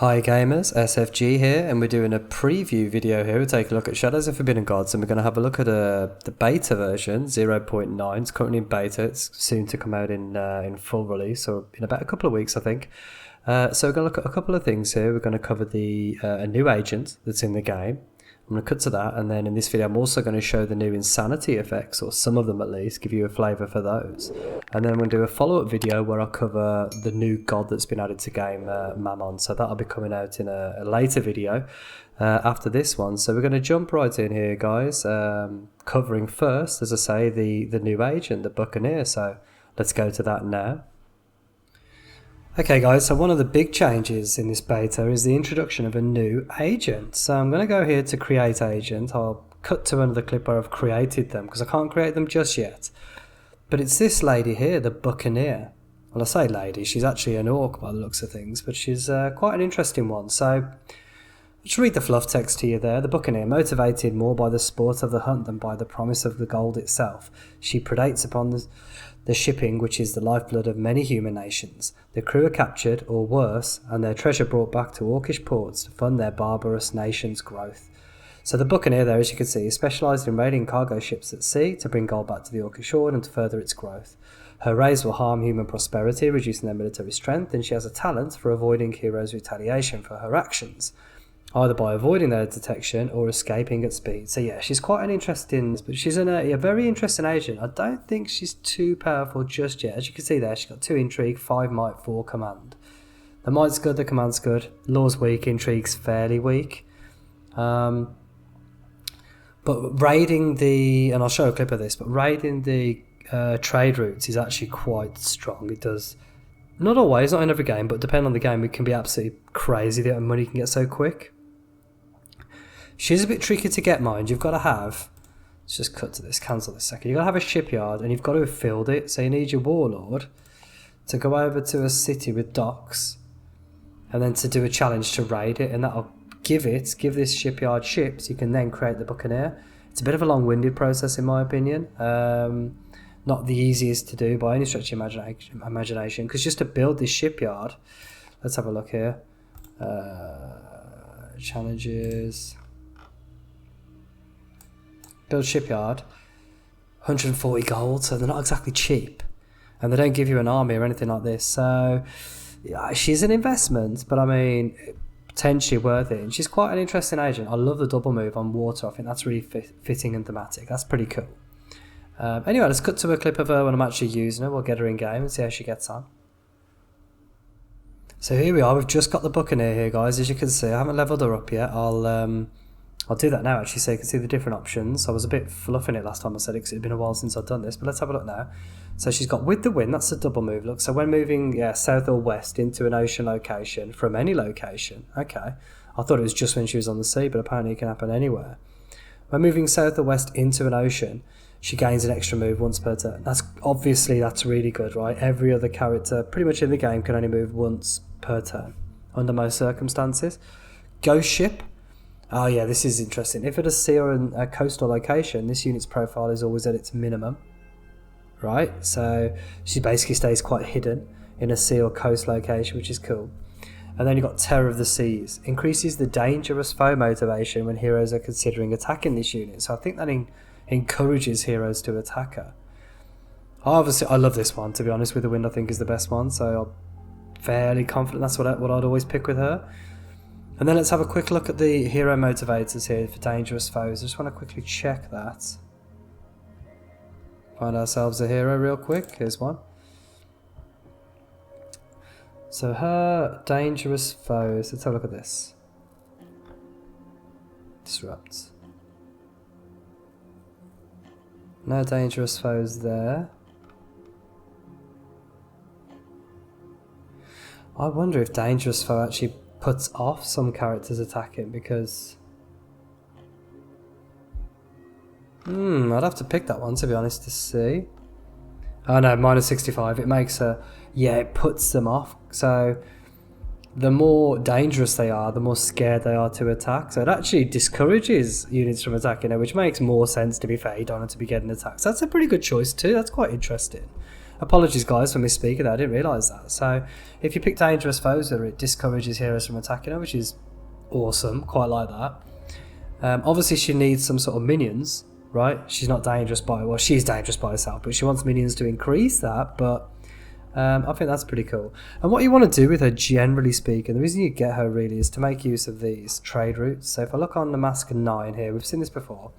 Hi gamers, SFG here, and we're doing a preview video here. We'll take a look at Shadows of Forbidden Gods, and we're going to have a look at the beta version, 0.9. It's currently in beta. It's soon to come out in full release, or in about a couple of weeks, I think. So we're going to look at a couple of things here. We're going to cover a new agent that's in the game. I'm going to cut to that, and then in this video I'm also going to show the new insanity effects, or some of them at least, give you a flavour for those. And then I'm going to do a follow-up video where I'll cover the new god that's been added to game, Mammon. So that'll be coming out in a later video after this one. So we're going to jump right in here, guys, covering first, as I say, the new agent, the Buccaneer. So let's go to that now. Okay guys, so one of the big changes in this beta is the introduction of a new agent. So I'm going to go here to create agent. I'll cut to another clip where I've created them because I can't create them just yet. But it's this lady here, the Buccaneer. Well, I say lady, she's actually an orc by the looks of things, but she's quite an interesting one. So let's read the fluff text to you there. The Buccaneer, motivated more by the sport of the hunt than by the promise of the gold itself. She predates upon the shipping, which is the lifeblood of many human nations. The crew are captured, or worse, and their treasure brought back to orcish ports to fund their barbarous nation's growth. So the Buccaneer there, as you can see, is specialised in raiding cargo ships at sea to bring gold back to the orcish horde and to further its growth. Her raids will harm human prosperity, reducing their military strength, and she has a talent for avoiding heroes' retaliation for her actions, either by avoiding their detection or escaping at speed. So yeah, she's quite an interesting, but she's a very interesting agent. I don't think she's too powerful just yet. As you can see there, she's got 2 intrigue, 5 might, 4 command. The might's good, the command's good. Law's weak, intrigue's fairly weak. But raiding and I'll show a clip of this, but raiding the trade routes is actually quite strong. It does, not always, not in every game, but depending on the game, it can be absolutely crazy the amount of money you can get so quick. She's a bit tricky to get, mind. You've got to have, let's just cut to this, cancel this second. You've got to have a shipyard and you've got to have filled it. So you need your warlord to go over to a city with docks and then to do a challenge to raid it, and that'll give this shipyard ships. You can then create the Buccaneer. It's a bit of a long-winded process in my opinion. Not the easiest to do by any stretch of imagination, because just to build this shipyard, let's have a look here. Challenges. Build shipyard, 140 gold, so they're not exactly cheap, and they don't give you an army or anything like this. So yeah, she's an investment, but I mean, potentially worth it. And she's quite an interesting agent. I love the double move on water. I think that's really fitting and thematic. That's pretty cool. Anyway, let's cut to a clip of her when I'm actually using her. We'll get her in game and see how she gets on. So here we are. We've just got the Buccaneer here, guys. As you can see, I haven't leveled her up yet. I'll do that now, actually, so you can see the different options. I was a bit fluffing it last time I said it because it had been a while since I'd done this, but let's have a look now. So she's got with the wind, that's a double move, look. So when moving south or west into an ocean location, from any location, okay. I thought it was just when she was on the sea, but apparently it can happen anywhere. When moving south or west into an ocean, she gains an extra move once per turn. That's really good, right? Every other character pretty much in the game can only move once per turn, under most circumstances. Ghost ship. Oh yeah, this is interesting. If at a sea or a coastal location, this unit's profile is always at its minimum, right? So she basically stays quite hidden in a sea or coast location, which is cool. And then you've got Terror of the Seas. Increases the dangerous foe motivation when heroes are considering attacking this unit. So I think that encourages heroes to attack her. Obviously, I love this one, to be honest. With the wind, I think is the best one. So I'm fairly confident that's what I'd always pick with her. And then let's have a quick look at the hero motivators here for dangerous foes. I just want to quickly check that. Find ourselves a hero real quick. Here's one. So her dangerous foes. Let's have a look at this. Disrupt. No dangerous foes there. I wonder if dangerous foe actually puts off some characters attacking, because I'd have to pick that one, to be honest, to see. Oh no, minus 65. It makes it puts them off. So the more dangerous they are, the more scared they are to attack. So it actually discourages units from attacking her, which makes more sense, to be fair. You don't want to be getting attacked. So that's a pretty good choice too. That's quite interesting. Apologies guys for misspeaking, I didn't realise that. So if you pick dangerous foes, it discourages heroes from attacking her, which is awesome, quite like that. Obviously she needs some sort of minions, right? She's not dangerous well, she's dangerous by herself, but she wants minions to increase that, but I think that's pretty cool. And what you want to do with her, generally speaking, the reason you get her really is to make use of these trade routes. So if I look on the Mask 9 here, we've seen this before,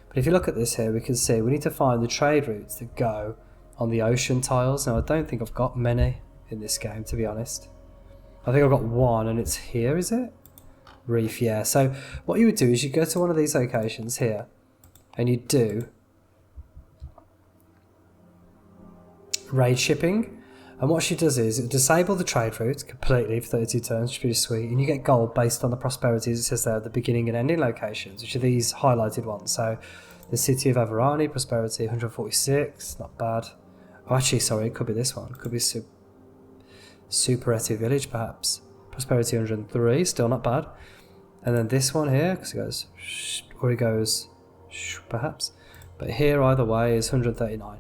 but if you look at this here, we can see we need to find the trade routes that go on the ocean tiles. Now I don't think I've got many in this game, to be honest. I think I've got one, and it's here, is it? Reef, yeah. So what you would do is you go to one of these locations here, and you do raid shipping. And what she does is it disable the trade route completely for 32 turns, which is pretty sweet, and you get gold based on the prosperities it says there at the beginning and ending locations, which are these highlighted ones. So the city of Averani, prosperity 146, not bad. Oh, actually, sorry, it could be this one. It could be Superetti village, perhaps. Prosperity 103, still not bad. And then this one here, because it goes, or it goes, perhaps. But here, either way, is 139.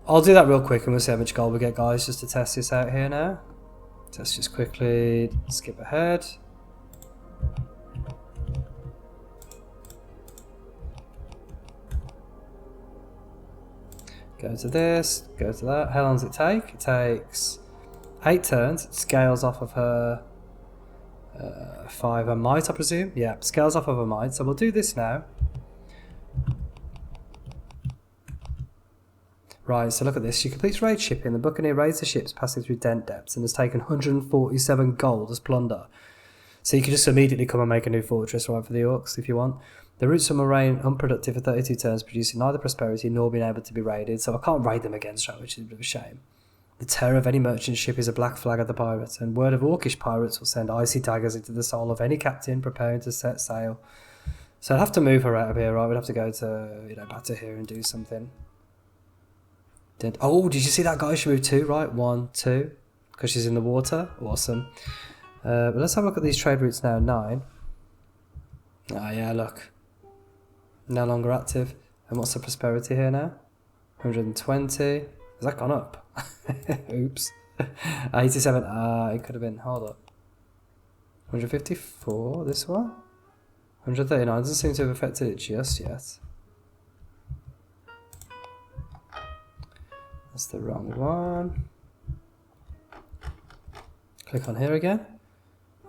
I'll do that real quick and we'll see how much gold we get, guys, just to test this out here now. Let's just quickly skip ahead. Go to this, go to that. How long does it take? It takes 8 turns. It scales off of her 5 a might, I presume. Yeah, scales off of a might. So we'll do this now. Right, so look at this. She completes raid shipping. The Buccaneer raids the ships passing through dent depths and has taken 147 gold as plunder. So you can just immediately come and make a new fortress, right, for the orcs if you want. The routes from remain unproductive for 32 turns, producing neither prosperity nor being able to be raided. So I can't raid them again, which is a bit of a shame. The terror of any merchant ship is a black flag of the pirates, and word of orcish pirates will send icy daggers into the soul of any captain preparing to set sail. So I'd have to move her out of here, right? We'd have to go to, back to here and do something. Oh, did you see that guy? She moved 2, right? 1, 2, because she's in the water. Awesome. But let's have a look at these trade routes now. 9. Ah, yeah, look. No longer active. And what's the prosperity here now? 120. Has that gone up? Oops. 87. It could have been. Hold up. 154. This one. 139. Doesn't seem to have affected it just yet. That's the wrong one. Click on here again.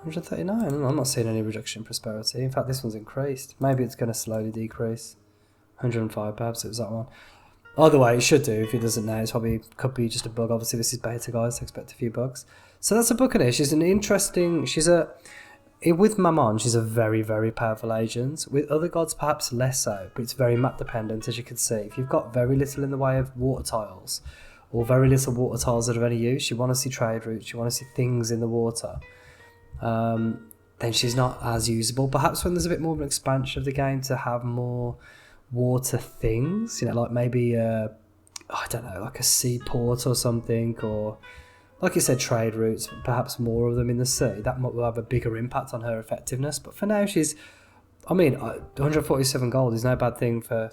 139. I'm not seeing any reduction in prosperity. In fact, this one's increased. Maybe it's going to slowly decrease. 105, perhaps it was that one. Either way, it should do. If it doesn't now, it's probably could be just a bug. Obviously, this is beta, guys. So expect a few bugs. So that's a Buccaneer. She's an interesting. With Mammon, she's a very, very powerful agent. With other gods, perhaps less so, but it's very map dependent, as you can see. If you've got very little in the way of water tiles, or very little water tiles that are of any use, you want to see trade routes, you want to see things in the water, then she's not as usable. Perhaps when there's a bit more of an expansion of the game to have more water things, like maybe, I don't know, like a seaport or something, or like you said, trade routes, perhaps more of them in the sea. That will have a bigger impact on her effectiveness. But for now, 147 gold is no bad thing for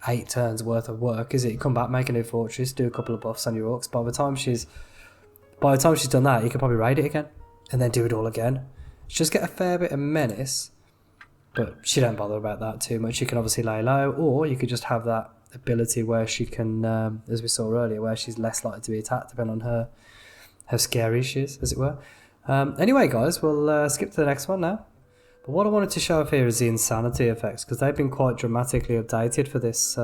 8 turns worth of work, is it? You come back, make a new fortress, do a couple of buffs on your orcs. By the time she's done that, you can probably raid it again, and then do it all again. Just get a fair bit of menace, but she don't bother about that too much. You can obviously lay low, or you could just have that ability where she can, as we saw earlier, where she's less likely to be attacked, depending on how scary she is, as it were. Anyway, guys, we'll skip to the next one now. But what I wanted to show off here is the insanity effects, because they've been quite dramatically updated for this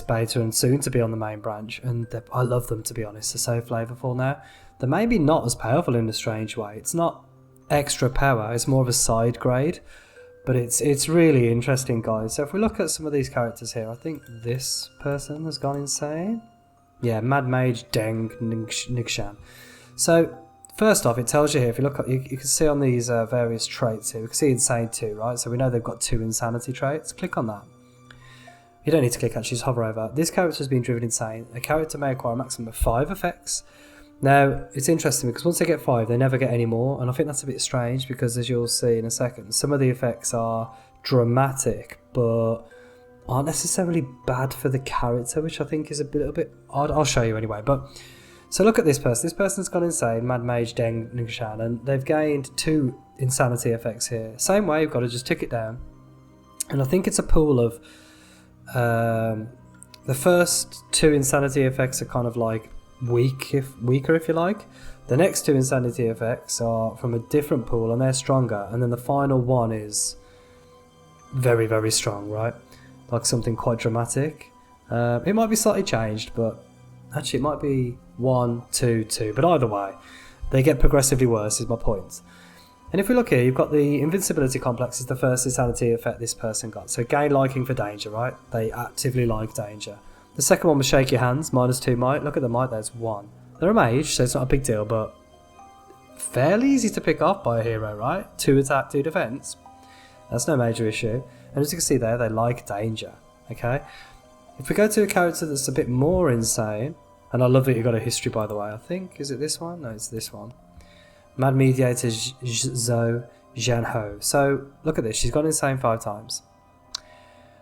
beta and soon to be on the main branch. And I love them, to be honest. They're so flavourful now. They're maybe not as powerful in a strange way. It's not extra power. It's more of a side grade. But it's really interesting, guys. So if we look at some of these characters here, I think this person has gone insane. Yeah, Mad Mage Deng Nigshan. So, first off, it tells you here, if you look at, you can see on these various traits here, we can see Insane 2, right? So we know they've got 2 insanity traits. Click on that. You don't need to click, actually, just hover over. This character has been driven insane. A character may acquire a maximum of 5 effects. Now, it's interesting because once they get 5, they never get any more, and I think that's a bit strange because, as you'll see in a second, some of the effects are dramatic, but aren't necessarily bad for the character, which I think is a little bit odd. I'll show you anyway. But so look at this person. This person's gone insane, Mad Mage Deng Nungshan, and they've gained 2 insanity effects here. Same way, you've got to just tick it down. And I think it's a pool of the first 2 insanity effects are kind of like weaker if you like. The next 2 insanity effects are from a different pool and they're stronger, and then the final one is very, very strong, right? Like something quite dramatic. It might be slightly changed, but actually it might be 1, 2, 2, but either way they get progressively worse is my point. And if we look here, you've got the invincibility complex is the first insanity effect this person got. So gain liking for danger, right? They actively like danger. The second one was shake your hands, -2 might. Look at the might, there's 1. They're a mage, so it's not a big deal, but fairly easy to pick off by a hero, right? 2 attack, 2 defense. That's no major issue. And as you can see there, they like danger, okay? If we go to a character that's a bit more insane, and I love that you got a history, by the way, I think. Is it this one? No, it's this one. Mad Mediator Zhou Zhanho. So, look at this. She's gone insane 5 times.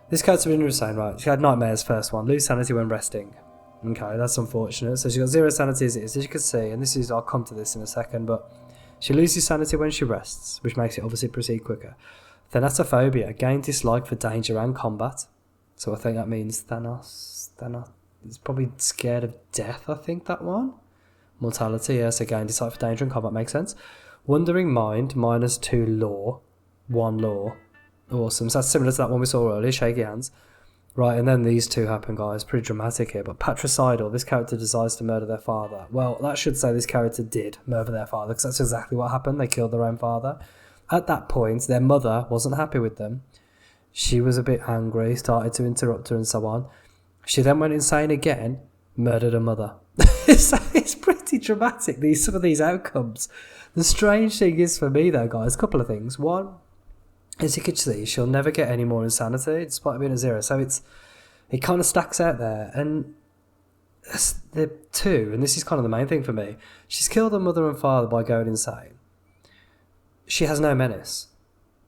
This character's been insane, right? She had nightmares first one. Lose sanity when resting. Okay, that's unfortunate. So she got 0 sanity as it is, as you can see, and this is, I'll come to this in a second, but she loses sanity when she rests, which makes it obviously proceed quicker. Thanatophobia, gain dislike for danger and combat. So I think that means Thanos is probably scared of death, I think, that one. Mortality, yes, again, dislike for danger and combat makes sense. Wandering mind, -2 law, 1 law. Awesome, so that's similar to that one we saw earlier, shaky hands. Right, and then these 2 happen, guys. Pretty dramatic here. But patricidal, this character decides to murder their father. Well, that should say this character did murder their father, because that's exactly what happened. They killed their own father. At that point, their mother wasn't happy with them. She was a bit angry, started to interrupt her and so on. She then went insane again, murdered her mother. It's pretty dramatic, some of these outcomes. The strange thing is for me, though, guys, a couple of things. One, as you can see, she'll never get any more insanity, despite being a 0. So it kind of stacks out there. And the 2, and this is kind of the main thing for me, she's killed her mother and father by going insane. She has no menace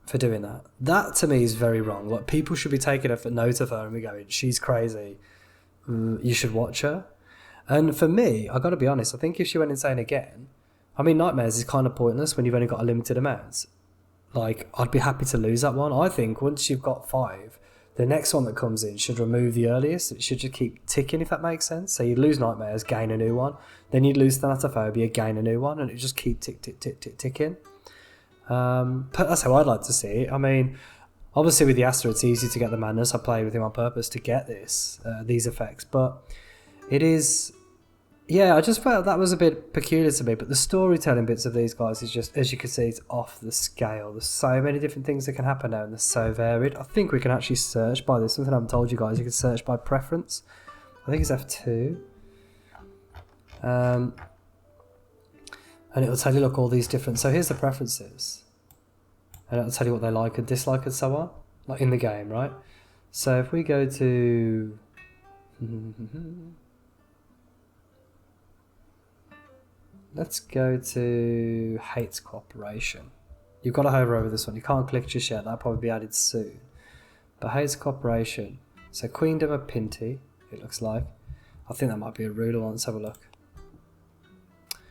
for doing that. That, to me, is very wrong. Like, people should be taking note of her and be going, she's crazy. You should watch her. And for me, I got to be honest, I think if she went insane again, I mean, nightmares is kind of pointless when you've only got a limited amount. Like, I'd be happy to lose that one. I think once you've got 5, the next one that comes in should remove the earliest. It should just keep ticking, if that makes sense. So you'd lose nightmares, gain a new one. Then you'd lose thanatophobia, gain a new one, and it just keep ticking. But that's how I'd like to see it. I mean, obviously with the Astra, it's easy to get the madness. I play with him on purpose to get these effects. But it is... Yeah, I just felt that was a bit peculiar to me, but the storytelling bits of these guys is just, as you can see, it's off the scale. There's so many different things that can happen now, and they're so varied. I think we can actually search by this. Something I haven't told you guys, you can search by preference. I think it's F2. And it'll tell you, look, all these different... So here's the preferences. And it'll tell you what they like and dislike and so on, like in the game, right? So if we go to... Let's go to Hates Cooperation. You've got to hover over this one. You can't click just yet. That'll probably be added soon. But Hates Cooperation. So Queendom of Pinty, it looks like. I think that might be a ruler one. Let's have a look.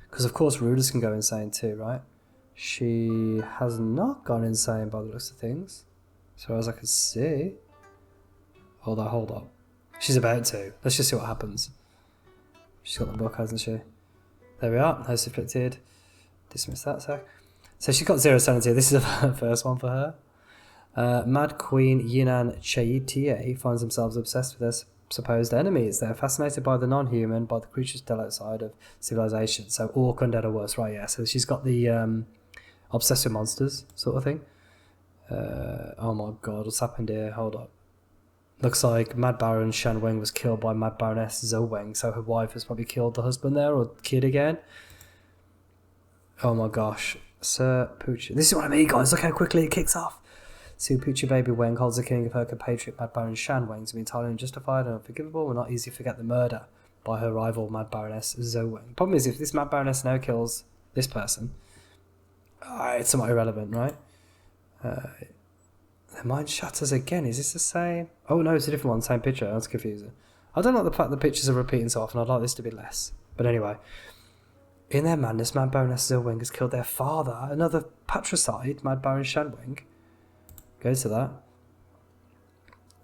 Because of course rulers can go insane too, right? She has not gone insane by the looks of things. As far as I can see. Hold up. She's about to. Let's just see what happens. She's got the book, hasn't she? There we are. Host afflicted. Dismiss that sec. So she's got 0 sanity. This is the first one for her. Mad Queen Yinan Chaitie finds themselves obsessed with their supposed enemies. They're fascinated by the non-human, by the creatures still outside of civilization. So orc, undead, or worse, right? Yeah. So she's got the obsessed with monsters sort of thing. Oh my god, what's happened here? Hold up. Looks like Mad Baron Shan Weng was killed by Mad Baroness Zhou Weng, so her wife has probably killed the husband there, or kid again. Oh my gosh. Sir Poochie. This is what I mean, guys. Look how quickly it kicks off. Sir Poochie Baby Weng holds the king of her compatriot Mad Baron Shan Weng to be entirely unjustified and unforgivable. Will not easily forget the murder by her rival Mad Baroness Zhou Weng. Problem is, if this Mad Baroness now kills this person, it's somewhat irrelevant, right? Their mind shatters again. Is this the same? Oh no, it's a different one. Same picture. That's confusing. I don't like the fact the pictures are repeating so often. I'd like this to be less. But anyway. In their madness, Mad Baroness Zilwing has killed their father. Another patricide, Mad Baron Shanwing. Go to that.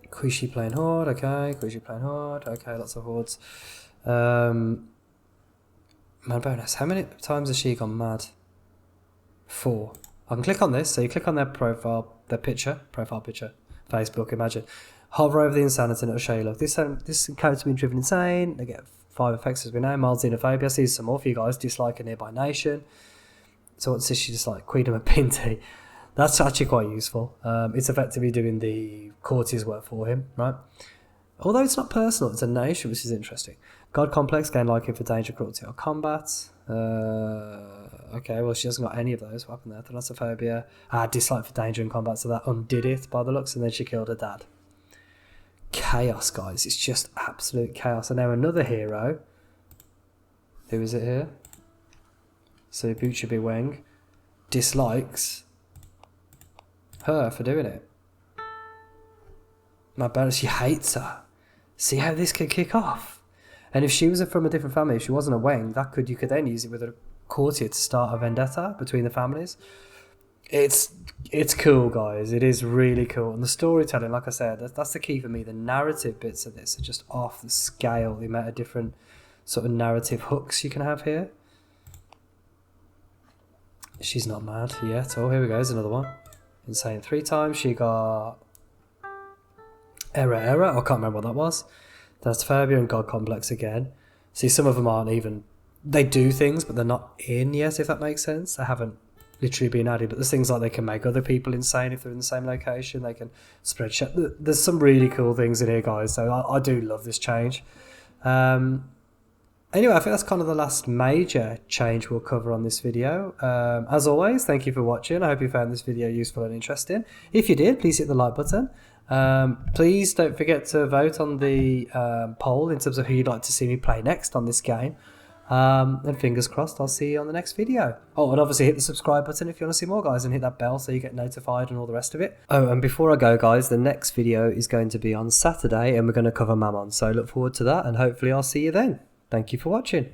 Quishy playing Horde. Okay. Quishy playing Horde. Okay, lots of Hordes. Mad Baroness. How many times has she gone mad? 4. I can click on this. So you click on their profile picture, Facebook, imagine. Hover over the insanity and it'll show you, look, this character's been driven insane. They get 5 effects as we know. Mild xenophobia. See some more for you guys. Dislike a nearby nation. So what's this? She dislike Queendom and Pinty. That's actually quite useful. It's effectively doing the courtier's work for him, right? Although it's not personal, it's a nation, which is interesting. God complex, gain liking for danger, cruelty, or combat. Okay, well, she hasn't got any of those. What happened there? Thalassophobia. Dislike for danger and combat, so that undid it by the looks, and then she killed her dad. Chaos, guys. It's just absolute chaos. And now another hero. Who is it here? So Buchabi Weng dislikes her for doing it. My bad, she hates her. See how this could kick off? And if she was from a different family, if she wasn't a Weng, you could then use it with a courtier to start a vendetta between the families. It's cool, guys. It is really cool. And the storytelling, like I said, that's the key for me. The narrative bits of this are just off the scale. The amount of different sort of narrative hooks you can have here. She's not mad yet. Oh, here we go. There's another one. Insane 3 times. She got error. I can't remember what that was. That's phobia and God complex again. See, some of them aren't even... They do things, but they're not in yet, if that makes sense. They haven't literally been added, but there's things like they can make other people insane if they're in the same location. They can spread shit. There's some really cool things in here, guys, so I do love this change. Anyway, I think that's kind of the last major change we'll cover on this video. As always, thank you for watching. I hope you found this video useful and interesting. If you did, please hit the like button. Please don't forget to vote on the poll in terms of who you'd like to see me play next on this game. And fingers crossed, I'll see you on the next video. Oh, and obviously hit the subscribe button if you want to see more, guys, and hit that bell so you get notified and all the rest of it. Oh, and before I go, guys, the next video is going to be on Saturday, and we're going to cover Mammon. So look forward to that, and hopefully I'll see you then. Thank you for watching.